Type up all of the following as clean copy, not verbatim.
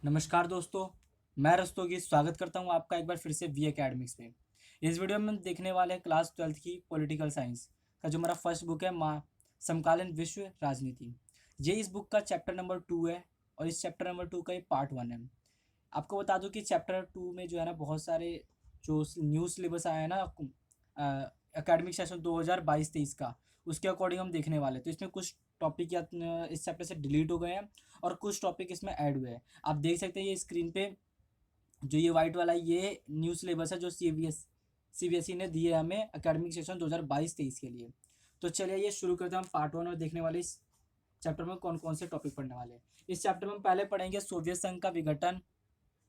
नमस्कार दोस्तों, मैं रस्तोगी स्वागत करता हूं आपका एक बार फिर से वी एकेडमिक्स पे। इस वीडियो में हम देखने वाले हैं क्लास 12th की पॉलिटिकल साइंस का जो हमारा फर्स्ट बुक है समकालीन विश्व राजनीति। ये इस बुक का चैप्टर नंबर 2 है और इस चैप्टर नंबर 2 का ये पार्ट 1 है। आपको बता दूं कि चैप्टर 2 में जो है ना बहुत सारे जो न्यू सिलेबस आया है ना एकेडमिक सेशन 2022-23 का, उसके अकॉर्डिंग हम देखने वाले हैं। तो इसमें कुछ टॉपिक या इस चैप्टर से डिलीट हो गए हैं और कुछ टॉपिक इसमें ऐड हुए हैं। आप देख सकते हैं ये स्क्रीन पे जो ये वाइट वाला ये न्यू सिलेबस है जो सीबीएसई ने दिए हमें एकेडमिक सेशन 2022-23 के लिए। तो चलिए ये शुरू करते हैं हम पार्ट 1 और देखने वाले इस चैप्टर में कौन कौन से टॉपिक पढ़ने वाले हैं। इस चैप्टर में हम पहले पढ़ेंगे सोवियत संघ का विघटन।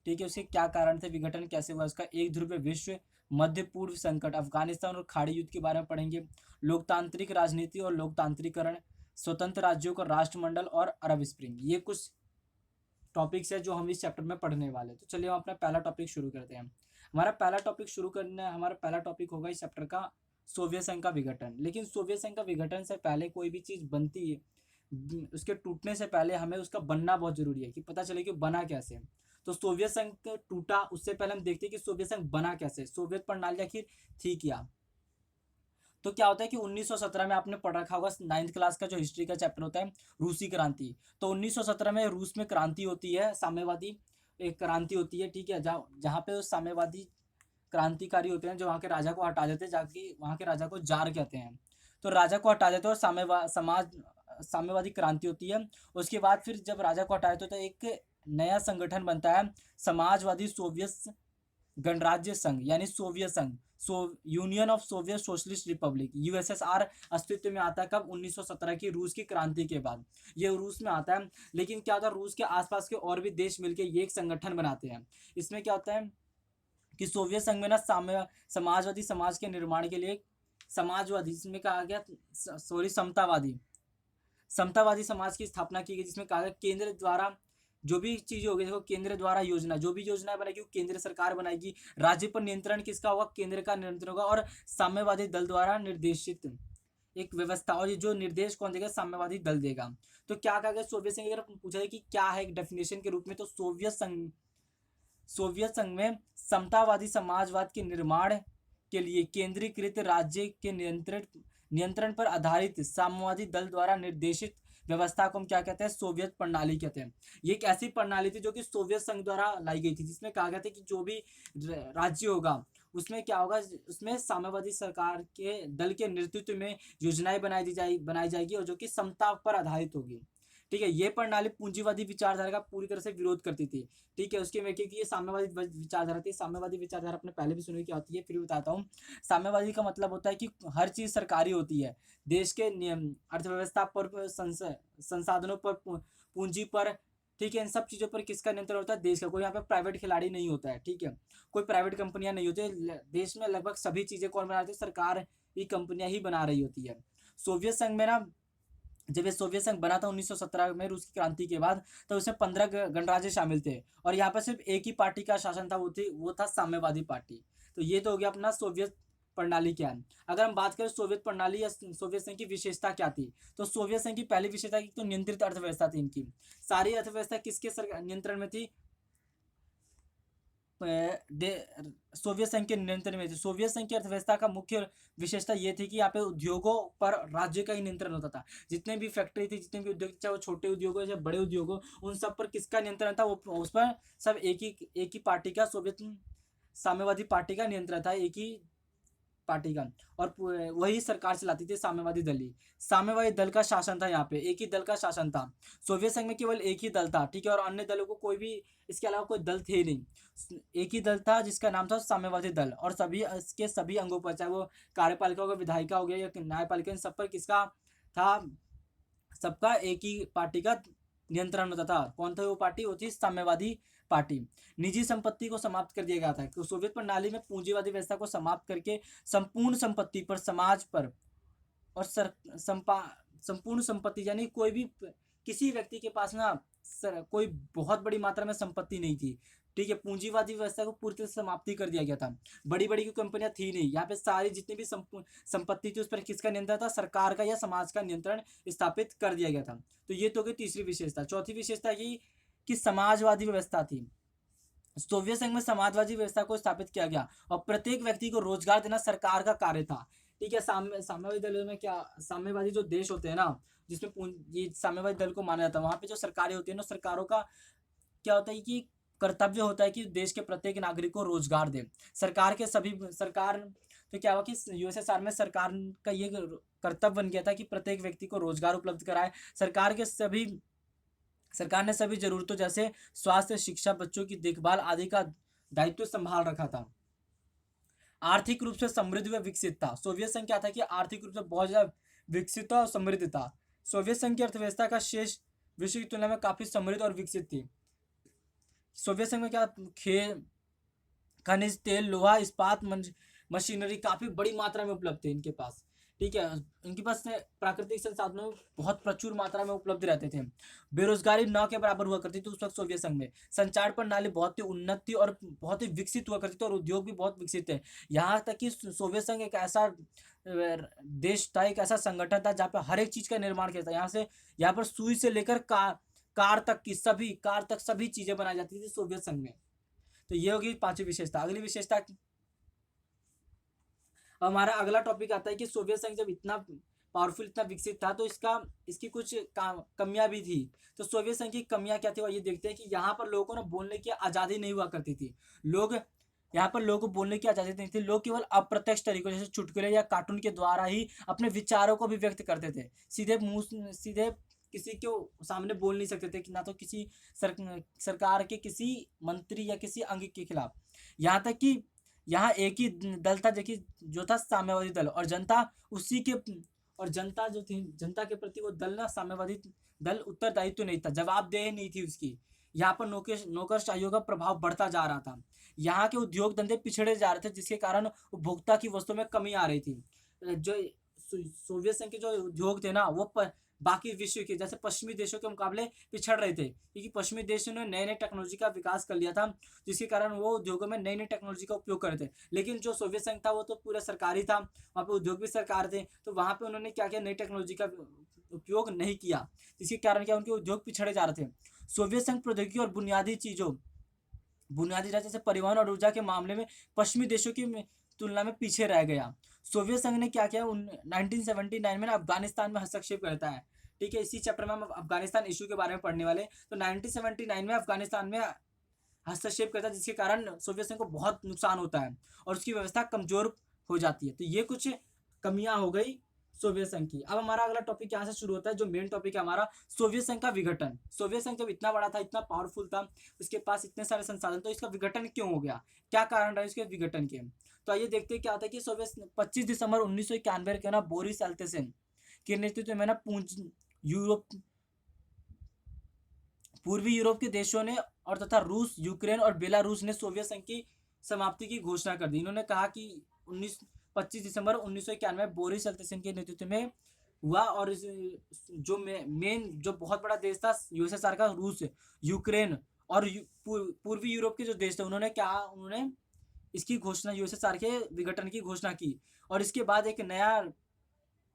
ठीक है, उसके क्या कारण थे, विघटन कैसे हुआ, उसका एक ध्रुवीय विश्व, मध्य पूर्व संकट, अफगानिस्तान और खाड़ी युद्ध के बारे में पढ़ेंगे। लोकतांत्रिक राजनीति और लोकतांत्रिकरण, स्वतंत्र राज्यों का राष्ट्रमंडल और अरब स्प्रिंग, ये कुछ टॉपिक्स है जो हम इस चैप्टर में पढ़ने वाले हैं। तो चलिए हम अपना पहला टॉपिक शुरू करते हैं। हमारा पहला टॉपिक होगा इस चैप्टर का सोवियत संघ का विघटन। लेकिन सोवियत संघ का विघटन से पहले कोई भी चीज़ बनती है, उसके टूटने से पहले हमें उसका बनना बहुत जरूरी है कि पता चले कि बना कैसे। तो सोवियत संघ टूटा उससे पहले हम देखते हैं कि सोवियत संघ बना कैसे, सोवियत प्रणाली आखिर थी क्या। तो क्या होता है कि 1917 में आपने पढ़ रखा होगा 9th क्लास का जो हिस्ट्री का चैप्टर होता है रूसी क्रांति। तो 1917 में रूस में क्रांति होती है, साम्यवादी एक क्रांति होती है। ठीक है, जहाँ जहाँ पे उस साम्यवादी क्रांतिकारी होते हैं जो वहाँ के राजा को हटा देते हैं, जाके वहाँ के राजा को जार कहते हैं। तो राजा को हटा देते हैं और साम्यवादी क्रांति होती है। उसके बाद फिर जब राजा को हटा देते हैं तो एक नया संगठन बनता है, समाजवादी सोवियत गणराज्य संघ यानी सोवियत संघ, union of Soviet socialist Republic, USSR अस्तित्व में आता है कब, 1917 की रूस की क्रांति के बाद ये रूस में आता है। लेकिन क्या होता है, रूस के आसपास के और भी देश मिलकर ये एक संगठन बनाते हैं। इसमें क्या होता है कि सोवियत संघ में ना समाजवादी समाज के निर्माण के लिए समाजवादी, इसमें कहा गया सॉरी समतावादी समतावादी समाज की स्थापना की गई, जिसमें कहा गया केंद्र द्वारा जो भी चीजें होगी, देखो केंद्र द्वारा योजना, जो भी योजना बनाएगी वो केंद्र सरकार बनाएगी। राज्य पर नियंत्रण किसका होगा, केंद्र का नियंत्रण होगा। और साम्यवादी दल द्वारा निर्देशित एक व्यवस्था, और ये जो निर्देश कौन देगा, साम्यवादी दल देगा। तो क्या कहा गया सोवियत संघ, अगर पूछा जाए कि क्या है एक डेफिनेशन के रूप में, तो सोवियत संघ में समतावादी समाजवाद के निर्माण के लिए केंद्रीकृत राज्य के नियंत्रण नियंत्रण पर आधारित साम्यवादी दल द्वारा निर्देशित व्यवस्था को हम क्या कहते हैं, सोवियत प्रणाली कहते हैं। ये एक ऐसी प्रणाली थी जो कि सोवियत संघ द्वारा लाई गई थी, जिसमें कहा गया था कि जो भी राज्य होगा उसमें क्या होगा, उसमें साम्यवादी सरकार के दल के नेतृत्व में योजनाएं बनाई जाएगी और जो कि समता पर आधारित होगी। ठीक है, ये प्रणाली पूंजीवादी विचारधारा का पूरी तरह से विरोध करती थी। ठीक है, उसके में क्योंकि ये साम्यवादी विचारधारा थी। साम्यवादी विचारधारा आपने पहले भी सुनी क्या होती है, फिर भी बताता हूँ। साम्यवादी का मतलब होता है कि हर चीज सरकारी होती है, देश के नियम, अर्थव्यवस्था पर, संसाधनों पर, पूंजी पर। ठीक है, इन सब चीजों पर किसका नियंत्रण होता है, देश का। कोई यहाँ पे प्राइवेट खिलाड़ी नहीं होता है। ठीक है, कोई प्राइवेट कंपनियां नहीं होती, देश में लगभग सभी चीजें कौन बना रही है, सरकार की कंपनियां ही बना रही होती है। सोवियत संघ में ना, जब ये सोवियत संघ बना था 1917 में रूस की क्रांति के बाद, तो उसमें 15 गणराज्य शामिल थे और यहाँ पर सिर्फ एक ही पार्टी का शासन था, वो था साम्यवादी पार्टी। तो ये तो हो गया अपना सोवियत प्रणाली क्या है। अगर हम बात करें सोवियत प्रणाली या सोवियत संघ की विशेषता क्या थी, तो सोवियत संघ की पहली विशेषता की तो नियंत्रित अर्थव्यवस्था थी इनकी। सारी अर्थव्यवस्था किसके नियंत्रण में थी, सोवियत संघ के नियंत्रण में थी। सोवियत संघ की अर्थव्यवस्था का मुख्य विशेषता ये थी कि यहाँ पे उद्योगों पर राज्य का ही नियंत्रण होता था। जितने भी फैक्ट्री थी, जितने भी उद्योग, चाहे वो छोटे उद्योग हो चाहे बड़े उद्योग हो, उन सब पर किसका नियंत्रण था, वो उस पर सब एक ही पार्टी का, सोवियत साम्यवादी पार्टी का नियंत्रण था, एक ही पार्टी का। और वही सरकार चलाती थी, साम्यवादी दल ही। साम्यवादी दल का शासन था, यहाँ पे एक ही दल का शासन था। सोवियत संघ में केवल एक ही दल था। ठीक है, और अन्य दलों को कोई भी, इसके अलावा कोई दल थे नहीं। एक ही दल था जिसका नाम था साम्यवादी दल, और सभी इसके सभी अंगों पर, चाहे वो कार्यपालिका हो गया, विधायिका हो गया या न्यायपालिका, इन सब पर किसका था, सबका एक ही पार्टी का नियंत्रण होता था। कौन था वो पार्टी, वो थी साम्यवादी पार्टी। निजी संपत्ति को समाप्त कर दिया गया था। तो सोवियत प्रणाली में पूंजीवादी व्यवस्था को समाप्त करके संपूर्ण संपत्ति पर, समाज पर और संपूर्ण संपत्ति, यानी कोई भी किसी व्यक्ति के पास ना कोई बहुत बड़ी मात्रा में संपत्ति नहीं थी। ठीक है, पूंजीवादी व्यवस्था को पूरी तरह से समाप्ति कर दिया गया था। बड़ी बड़ी कंपनियां थी नहीं यहाँ पे, सारी जितनी भी संपत्ति थी उस पर किसका नियंत्रण था, सरकार का या समाज का नियंत्रण स्थापित कर दिया गया था। तो ये तो गई तीसरी विशेषता। चौथी विशेषता की की समाजवादी व्यवस्था थी। सोवियत संघ में समाजवादी व्यवस्था को स्थापित किया गया और प्रत्येक व्यक्ति को रोजगार देना सरकार का कार्य था। ठीक है, साम्यवादी दलों में क्या, साम्यवादी जो देश होते हैं ना, जिसमें ये साम्यवादी दल को माना जाता है, वहां पे जो सरकारें होती है ना, सरकारों का क्या होता है कि कर्तव्य होता है कि देश के प्रत्येक नागरिक को रोजगार दे। सरकार तो क्या हुआ कि यूएसएसआर में सरकार का ये कर्तव्य बन गया था कि प्रत्येक व्यक्ति को रोजगार उपलब्ध कराए। सरकार ने सभी जरूरतों जैसे स्वास्थ्य, शिक्षा, बच्चों की देखभाल आदि का दायित्व संभाल रखा था। आर्थिक रूप से समृद्ध व विकसित था। सोवियत संघ क्या था कि आर्थिक रूप से बहुत ज्यादा विकसित था और समृद्ध था। सोवियत संघ की अर्थव्यवस्था का शेष विश्व की तुलना में काफी समृद्ध और विकसित थी। सोवियत संघ में क्या, खेल, खनिज तेल, लोहा, इस्पात, मशीनरी काफी बड़ी मात्रा में उपलब्ध थे इनके पास। ठीक है, इनके पास प्राकृतिक संसाधनों बहुत प्रचुर मात्रा में उपलब्ध रहते थे। बेरोजगारी न के बराबर हुआ करती थी उस वक्त सोवियत संघ में। संचार प्रणाली बहुत ही उन्नत थी और बहुत ही विकसित हुआ करती थी और उद्योग भी बहुत विकसित थे। यहाँ तक कि सोवियत संघ एक ऐसा देश था, एक ऐसा संगठन था जहाँ पे हर एक चीज का निर्माण किया था। यहाँ पर सुई से लेकर कार तक सभी चीजें बनाई जाती थी सोवियत संघ में। तो ये होगी पांचवी विशेषता। अगली विशेषता, हमारा अगला टॉपिक आता है कि सोवियत संघ जब इतना पावरफुल, इतना विकसित था तो इसकी कुछ कमियां भी थी। तो सोवियत संघ की कमियां क्या थी वो ये देखते हैं कि यहाँ पर लोगों को ना बोलने की आज़ादी नहीं हुआ करती थी। यहाँ पर लोगों को बोलने की आज़ादी नहीं थी। लोग केवल अप्रत्यक्ष तरीकों जैसे चुटकुले या कार्टून के द्वारा ही अपने विचारों को भी व्यक्त करते थे। सीधे किसी को सामने बोल नहीं सकते थे कि ना तो किसी सरकार के किसी मंत्री या किसी अंग के खिलाफ। यहाँ तक कि यहाँ एक ही दल था जो था साम्यवादी दल, और जनता जो थी, जनता के प्रति वो दल ना, साम्यवादी दल उत्तरदायित्व तो नहीं था, जवाबदेही नहीं थी उसकी। यहाँ पर नौकरशाहियों का प्रभाव बढ़ता जा रहा था। यहाँ के उद्योग धंधे पिछड़े जा रहे थे, जिसके कारण उपभोक्ता की वस्तुओं में कमी आ रही थी। जो सोवियत संघ के जो उद्योग थे ना, वो बाकी विश्व के जैसे पश्चिमी देशों के मुकाबले पिछड़ रहे थे, क्योंकि पश्चिमी देशों ने नए नए टेक्नोलॉजी का विकास कर लिया था, जिसके कारण वो उद्योगों में नई नई टेक्नोलॉजी का उपयोग कर रहे थे। लेकिन जो सोवियत संघ था वो तो पूरा सरकारी था, वहाँ पे उद्योग भी सरकार थे, तो वहाँ पे उन्होंने क्या किया, नई टेक्नोलॉजी का उपयोग नहीं किया, जिसके कारण क्या, उनके उद्योग पिछड़े जा रहे थे। सोवियत संघ प्रौद्योगिकी और बुनियादी ढांचे जैसे परिवहन और ऊर्जा के मामले में पश्चिमी देशों की तुलना में पीछे रह गया। सोवियत संघ ने क्या किया, 1979 में अफगानिस्तान में हस्तक्षेप करता है। ठीक है, इसी चैप्टर में हम अफगानिस्तान इशू के बारे में पढ़ने वाले। तो 1979 में अफगानिस्तान में हस्तक्षेप करता है, जिसके कारण सोवियत संघ को बहुत नुकसान होता है और उसकी व्यवस्था कमजोर हो जाती है। तो ये कुछ कमियां हो गई सोवियत संघ की। अब हमारा अगला टॉपिक यहाँ से शुरू होता है, जो मेन टॉपिक है हमारा, सोवियत संघ का विघटन। सोवियत संघ जब इतना बड़ा था, इतना पावरफुल था, उसके पास इतने सारे संसाधन, तो इसका विघटन क्यों हो गया, क्या कारण रहा इसके विघटन के। तो आइए देखते हैं क्या होता है कि सोवियत 25 दिसंबर 1991 के ना बोरिस एल्त्सिन के नेतृत्व में ना पूर्वी यूरोप के देशों ने और तथा रूस, यूक्रेन और बेलारूस ने सोवियत संघ की समाप्ति की घोषणा कर दी। इन्होंने कहा कि 25 दिसंबर 1991 बोरिस एल्त्सिन के नेतृत्व में हुआ, और जो बहुत बड़ा देश था यूएसएसआर का, रूस, यूक्रेन और पूर्वी यूरोप के जो देश थे, उन्होंने इसकी घोषणा, यूएसएसआर के विघटन की घोषणा की। और इसके बाद एक नया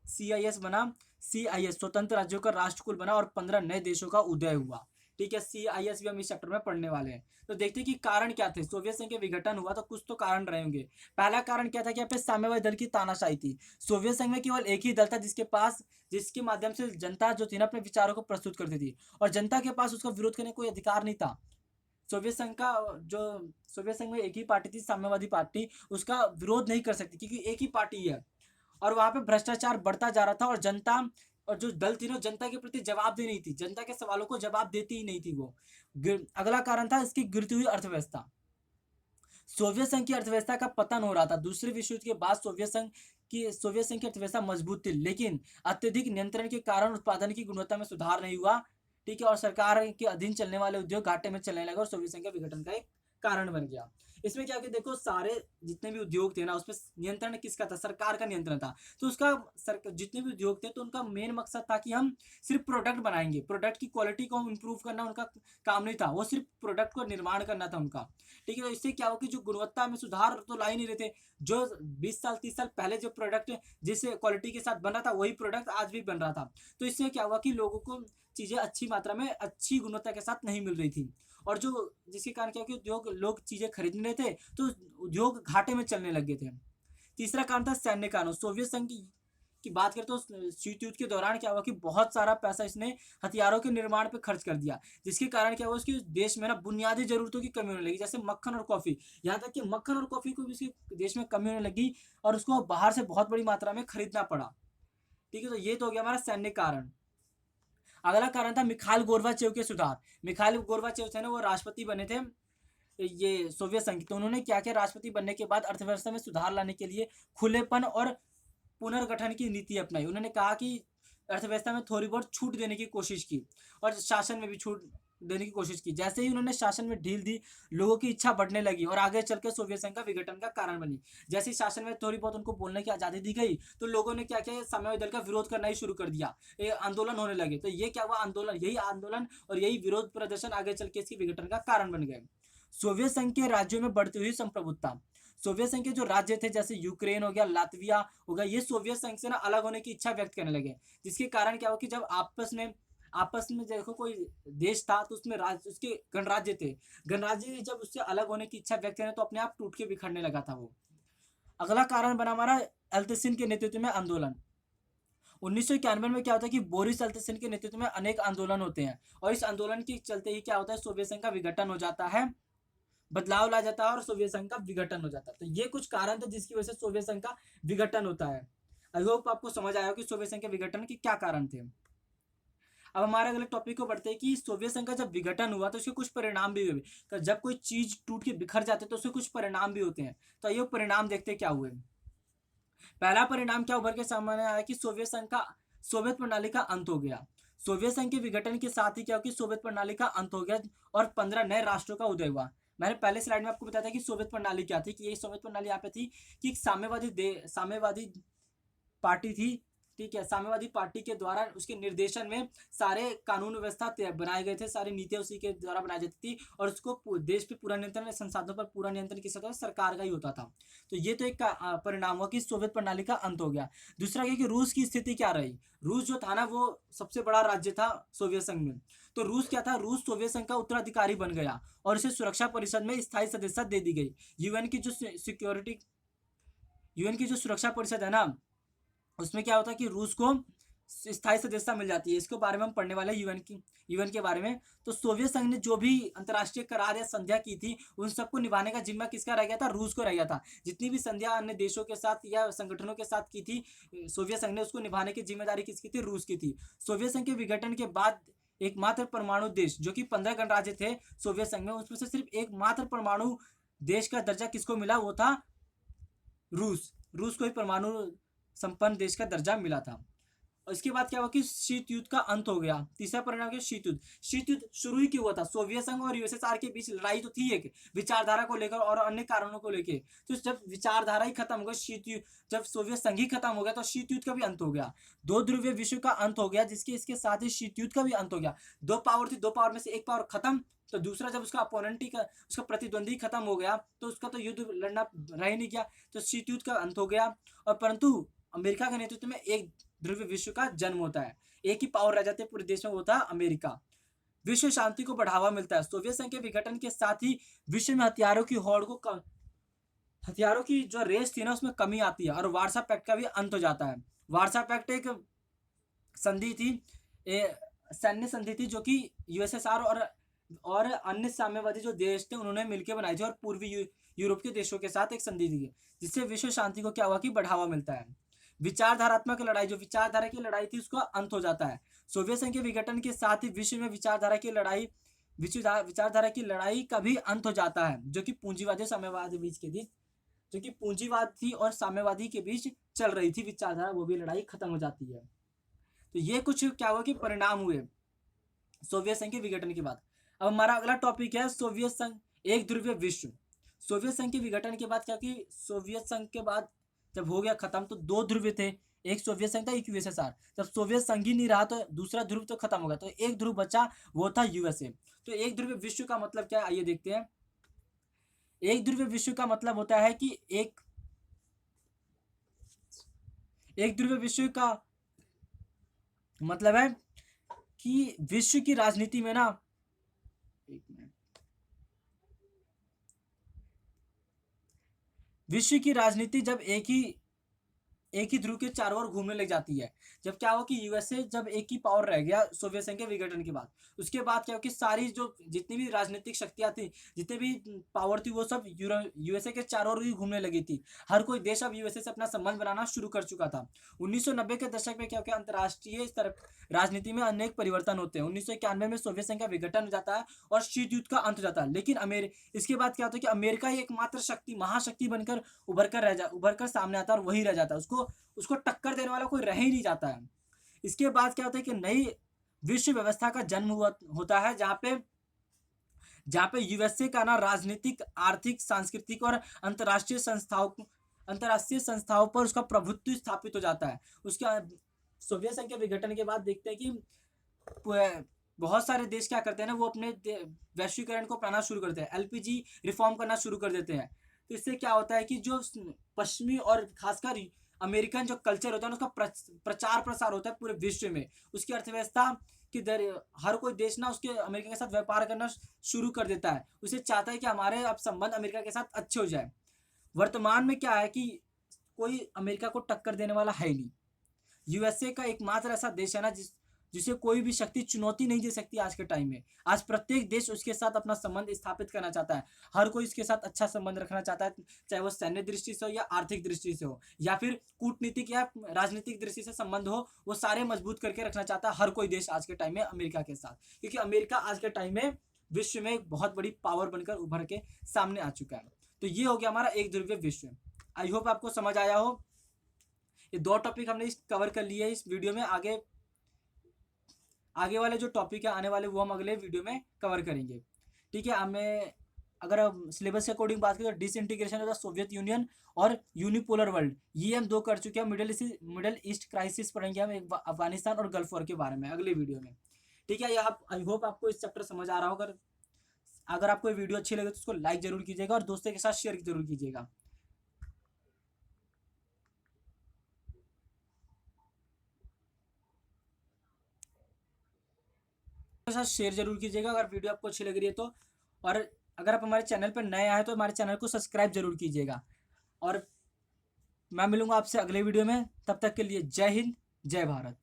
CIS बना। CIS स्वतंत्र राज्यों का राष्ट्रकुल बना और 15 नए देशों का उदय हुआ। ठीक है, CIS भी हम इस चैप्टर में पढ़ने वाले हैं। तो देखते हैं कि कारण क्या थे, सोवियत संघ के विघटन हुआ तो कुछ तो कारण रहे होंगे। पहला कारण क्या था कि यहाँ पे साम्यवादी दल की तानाशाही थी। सोवियत संघ में केवल एक ही दल था जिसके माध्यम से जनता जो थी ना अपने विचारों को प्रस्तुत करती थी, और जनता के पास उसका विरोध करने का कोई अधिकार नहीं था। सोवियत संघ में एक ही पार्टी थी, साम्यवादी पार्टी, उसका विरोध नहीं कर सकती क्योंकि एक ही पार्टी है। और वहां पे भ्रष्टाचार बढ़ता जा रहा था, और जो दल थी ना, जनता के प्रति जवाबदेही नहीं थी, जनता के सवालों को जवाब देती ही नहीं थी वो। अगला कारण था इसकी गिरती हुई अर्थव्यवस्था। सोवियत संघ की अर्थव्यवस्था का पतन हो रहा था। दूसरे विश्व युद्ध के बाद सोवियत संघ की अर्थव्यवस्था मजबूत थी, लेकिन अत्यधिक नियंत्रण के कारण उत्पादन की गुणवत्ता में सुधार नहीं हुआ। ठीक है, और सरकार के अधीन चलने वाले उद्योग घाटे में चलने लगे और सोवियत संघ के विघटन का एक कारण बन गया। इसमें क्या कि देखो सारे जितने भी उद्योग थे ना उसपे नियंत्रण किसका था, सरकार का नियंत्रण था। तो उसका जितने भी उद्योग थे तो उनका मेन मकसद था कि हम सिर्फ प्रोडक्ट बनाएंगे, प्रोडक्ट की क्वालिटी को इम्प्रूव करना उनका काम नहीं था, वो सिर्फ प्रोडक्ट को निर्माण करना था उनका। ठीक है, तो इससे क्या हो कि जो गुणवत्ता में सुधार तो ला ही नहीं रहे थे। जो 20 साल 30 साल पहले जो प्रोडक्ट जिस क्वालिटी के साथ बन रहा था वही प्रोडक्ट आज भी बन रहा था। तो इससे क्या हुआ कि लोगों को चीज़ें अच्छी मात्रा में अच्छी गुणवत्ता के साथ नहीं मिल रही थी। और जो जिसके कारण क्या कि उद्योग लोग चीज़ें खरीद नहीं रहे थे तो उद्योग घाटे में चलने लगे थे। तीसरा कारण था सैन्य कानून। सोवियत संघ की बात करें तो शीत युद्ध के दौरान क्या हुआ कि बहुत सारा पैसा इसने हथियारों के निर्माण पे खर्च कर दिया, जिसके कारण क्या हुआ उसके देश में ना बुनियादी जरूरतों की कमी होने लगी, जैसे मक्खन और कॉफी। यहाँ तक कि मक्खन और कॉफी को भी उसके देश में कमी होने लगी और उसको बाहर से बहुत बड़ी मात्रा में खरीदना पड़ा। ठीक है, तो ये तो हो गया हमारा सैन्य कारण। अगला कारण था मिखाइल गोर्बाचेव के सुधार। मिखाइल गोर्बाचेव थे ना, वो राष्ट्रपति बने थे ये सोवियत संघ। तो उन्होंने क्या किया, राष्ट्रपति बनने के बाद अर्थव्यवस्था में सुधार लाने के लिए खुलेपन और पुनर्गठन की नीति अपनाई। उन्होंने कहा कि अर्थव्यवस्था में थोड़ी बहुत छूट देने की कोशिश की और शासन में भी छूट देने की कोशिश की। जैसे ही उन्होंने शासन में ढील दी, लोगों की इच्छा बढ़ने लगी और आगे चल के सोवियत संघ का विघटन का कारण बनी। जैसे ही शासन में थोड़ी बहुत उनको बोलने की आज़ादी दी गई तो लोगों ने क्या किया, साम्यवादी दल का विरोध करना ही शुरू कर दिया, ये आंदोलन होने लगे। तो ये क्या हुआ, आंदोलन, यही आंदोलन और यही विरोध प्रदर्शन आगे चल के इसकी विघटन का कारण बन गए। सोवियत संघ के राज्यों में बढ़ती हुई संप्रभुत्ता। सोवियत संघ के जो राज्य थे जैसे यूक्रेन हो गया, लातविया हो गया, ये सोवियत संघ से ना अलग होने की इच्छा व्यक्त करने लगे। जिसके कारण क्या हो कि जब आपस में देखो कोई देश था तो उसमें राज्य, उसके गणराज्य थे, गणराज्य जब उससे अलग होने की इच्छा व्यक्त करें तो अपने आप टूट के बिखरने लगा था वो। अगला कारण बना हमारा एल्त्सिन के नेतृत्व में आंदोलन। 1991 में क्या होता है कि बोरिस एल्त्सिन के नेतृत्व में अनेक आंदोलन होते हैं और इस आंदोलन के चलते ही क्या होता है, सोवियत संघ का विघटन हो जाता है, बदलाव ला जाता है और सोवियत संघ का विघटन हो जाता है। तो ये कुछ कारण थे जिसकी वजह से सोवियत संघ का विघटन होता है। आई होप आपको समझ आया हो कि सोवियत संघ के विघटन के क्या कारण थे। अब हमारे अगले टॉपिक को बढ़ते हैं कि सोवियत संघ का जब विघटन हुआ तो उसके कुछ परिणाम भी हुए। तो जब कोई चीज टूट के बिखर जाते तो उसके कुछ परिणाम भी होते हैं। तो ये परिणाम देखते क्या हुए। पहला परिणाम क्या उभर के सामने आया कि सोवियत प्रणाली का अंत हो गया। सोवियत संघ के विघटन के साथ ही क्या हो कि सोवियत प्रणाली का अंत हो गया और 15 नए राष्ट्रों का उदय हुआ। मैंने पहले स्लाइड में आपको बताया था कि सोवियत प्रणाली क्या थी, कि ये सोवियत प्रणाली यहाँ पे थी कि एक साम्यवादी पार्टी थी। ठीक है, साम्यवादी पार्टी के द्वारा उसके निर्देशन में सारे कानून व्यवस्था बनाए गए थे, सारी नीतियां उसी के द्वारा बनाई जाती थी और उसको देश पे पूरा नियंत्रण, संसाधनों पर पूरा नियंत्रण किसका था, सरकार का ही होता था। तो ये तो एक परिणाम हुआ कि सोवियत प्रणाली का अंत हो गया। दूसरा क्या कि रूस की स्थिति क्या रही। रूस जो था ना वो सबसे बड़ा राज्य था सोवियत संघ में। तो रूस क्या था, रूस सोवियत संघ का उत्तराधिकारी बन गया और इसे सुरक्षा परिषद में स्थायी सदस्यता दे दी गई। यूएन की जो सुरक्षा परिषद है ना, उसमें क्या होता है कि रूस को स्थायी सदस्यता मिल जाती है। इसके बारे में हम पढ़ने वाले हैं यूएन के बारे में। तो सोवियत संघ ने जो भी अंतर्राष्ट्रीय करार या संध्या की थी उन सबको निभाने का जिम्मा किसका रह गया था, रूस को रह गया था। जितनी भी संध्या अन्य देशों के साथ या संगठनों के साथ की थी सोवियत संघ ने, उसको निभाने की जिम्मेदारी किसकी थी, रूस की थी। सोवियत संघ के विघटन के बाद एकमात्र परमाणु देश, जो कि 15 गणराज्य थे सोवियत संघ में, उसमें से सिर्फ एकमात्र परमाणु देश का दर्जा किसको मिला, वो था रूस को ही परमाणु संपन्न देश का दर्जा मिला था। और इसके बाद क्या हुआ कि शीत युद्ध का अंत हो गया। तीसरा परिणाम क्या, शीत युद्ध। शीत युद्ध शुरू ही क्यों हुआ था, सोवियत संघ और यूएसएसआर के बीच लड़ाई तो थी एक विचारधारा को लेकर और अन्य कारणों को लेकर। तो जब विचारधारा ही खत्म हो गई, शीत युद्ध, जब सोवियत संघ ही खत्म हो गया तो शीत युद्ध का भी अंत हो गया। दो ध्रुवीय विश्व का अंत हो गया, जिसके इसके साथ ही शीत युद्ध का भी अंत हो गया। दो पावर थी, दो पावर में से एक पावर खत्म, तो दूसरा जब उसका अपोनेंट ही उसका प्रतिद्वंदी खत्म हो गया तो उसका तो युद्ध लड़ना रह ही नहीं गया, तो शीत युद्ध का अंत हो गया। और परंतु अमेरिका के नेतृत्व में एक ध्रुवीय विश्व का जन्म होता है, एक ही पावर रह जाते हैं पूरे देश में, वो था अमेरिका। विश्व शांति को बढ़ावा मिलता है। सोवियत संघ के विघटन के साथ ही विश्व में हथियारों की जो रेस थी ना उसमें कमी आती है और वार्सा पैक्ट का भी अंत हो जाता है। वार्सा पैक्ट एक संधि थी, सैन्य संधि थी, जो कि यूएसएसआर और अन्य साम्यवादी जो देश थे उन्होंने मिलकर बनाई थी और पूर्वी यूरोप के देशों के साथ एक संधि थी, जिससे विश्व शांति को क्या हुआ कि बढ़ावा मिलता है। विचारधारात्मक लड़ाई, जो विचारधारा की लड़ाई थी उसका अंत हो जाता है। सोवियत संघ के विघटन के साथ ही विश्व में विचारधारा की लड़ाई का भी अंत हो जाता है, जो कि पूंजीवादी साम्यवादी बीच के बीच, जो कि पूंजीवादी और साम्यवादी के बीच चल रही थी विचारधारा, वो भी लड़ाई खत्म हो जाती है। तो ये कुछ क्या हुआ कि परिणाम हुए सोवियत संघ के विघटन के बाद। अब हमारा अगला टॉपिक है सोवियत संघ एक ध्रुवीय विश्व। सोवियत संघ के विघटन के बाद क्या कि सोवियत संघ के बाद जब हो गया खत्म तो दो ध्रुव थे, एक सोवियत संघ था एक यूएसएसआर। जब सोवियत संघ ही नहीं रहा तो दूसरा ध्रुव तो खत्म हो गया, तो एक ध्रुव बचा, वो था यूएसए। तो एक ध्रुवीय विश्व का मतलब क्या है, आइए देखते हैं। एक ध्रुवीय विश्व का मतलब होता है कि एक ध्रुवीय विश्व का मतलब है कि विश्व की राजनीति में ना, एक मिनट, विश्व की राजनीति जब एक ही ध्रुव के चारों ओर घूमने लग जाती है। जब क्या हुआ कि यूएसए जब एक ही पावर रह गया सोवियत संघ के विघटन के बाद, उसके बाद क्या हुआ कि सारी जो जितनी भी राजनीतिक शक्तियां थी, जितने भी पावर थी, वो सब यूएसए के चारों ओर ही घूमने लगी थी। हर कोई देश अब यूएसए से अपना संबंध बनाना शुरू कर चुका था। 1990 के दशक में क्या हो गया, अंतर्राष्ट्रीय स्तर राजनीति में अनेक परिवर्तन होते हैं। 1991 में सोवियत संघ का विघटन हो जाता है और शीत युद्ध का अंत हो जाता है। लेकिन इसके बाद क्या होता है कि अमेरिका ही एकमात्र शक्ति, महाशक्ति बनकर उभर कर सामने आता है और वही रह जाता है। उसको उसको टक्कर देने वाला कोई रह ही नहीं जाता है। इसके बाद क्या होता है कि नई विश्व व्यवस्था का जन्म होता है, जहाँ पे यूएसए का ना राजनीतिक, आर्थिक, सांस्कृतिक और अंतर्राष्ट्रीय संस्थाओं पर उसका प्रभुत्व स्थापित हो जाता है। उसका सोवियत संघ के विघटन के बाद देखते हैं कि बहुत सारे देश क्या करते हैं ना, वो अपने वैश्वीकरण को अपनाना शुरू करते हैं, एलपीजी रिफॉर्म करना शुरू कर देते हैं। तो इससे क्या होता है कि जो पश्चिमी और खासकर अमेरिकन जो कल्चर होता है उसका प्रचार प्रसार होता है पूरे विश्व में। उसकी अर्थव्यवस्था कि हर कोई देश ना उसके अमेरिका के साथ व्यापार करना शुरू कर देता है। उसे चाहता है कि हमारे अब संबंध अमेरिका के साथ अच्छे हो जाए। वर्तमान में क्या है कि कोई अमेरिका को टक्कर देने वाला है ही नहीं। यूएसए का एकमात्र ऐसा देश है ना जिसे कोई भी शक्ति चुनौती नहीं दे सकती आज के टाइम में। आज प्रत्येक देश उसके साथ अपना संबंध स्थापित करना चाहता है। हर कोई इसके साथ अच्छा संबंध रखना चाहता है, चाहे वो सैन्य दृष्टि से हो या आर्थिक दृष्टि से हो या फिर कूटनीतिक या राजनीतिक दृष्टि से संबंध हो, वो सारे मजबूत करके रखना चाहता है हर कोई देश आज के टाइम में अमेरिका के साथ। क्योंकि अमेरिका आज के टाइम में विश्व में एक बहुत बड़ी पावर बनकर उभर के सामने आ चुका है। तो ये हो गया हमारा एक ध्रुवीय विश्व। आई होप आपको समझ आया हो। ये दो टॉपिक हमने कवर कर लिए इस वीडियो में। आगे वाले जो टॉपिक है आने वाले वो हम अगले वीडियो में कवर करेंगे। ठीक है, हमें अगर हम सिलेबस के अकॉर्डिंग बात करें तो disintegration of the Soviet union और यूनिपोलर वर्ल्ड, ये हम दो कर चुके हैं। मिडिल ईस्ट क्राइसिस पढ़ेंगे हम, एक अफगानिस्तान और गल्फ वॉर के बारे में अगले वीडियो में। ठीक है, आई होप आपको इस चैप्टर समझ आ रहा होगा। अगर आपको वीडियो अच्छी लगे तो उसको लाइक जरूर कीजिएगा और दोस्तों के साथ शेयर जरूर कीजिएगा। साथ शेयर जरूर कीजिएगा अगर वीडियो आपको अच्छी लग रही है तो। और अगर आप हमारे चैनल पर नए आए तो हमारे चैनल को सब्सक्राइब जरूर कीजिएगा। और मैं मिलूंगा आपसे अगले वीडियो में, तब तक के लिए जय हिंद, जय भारत।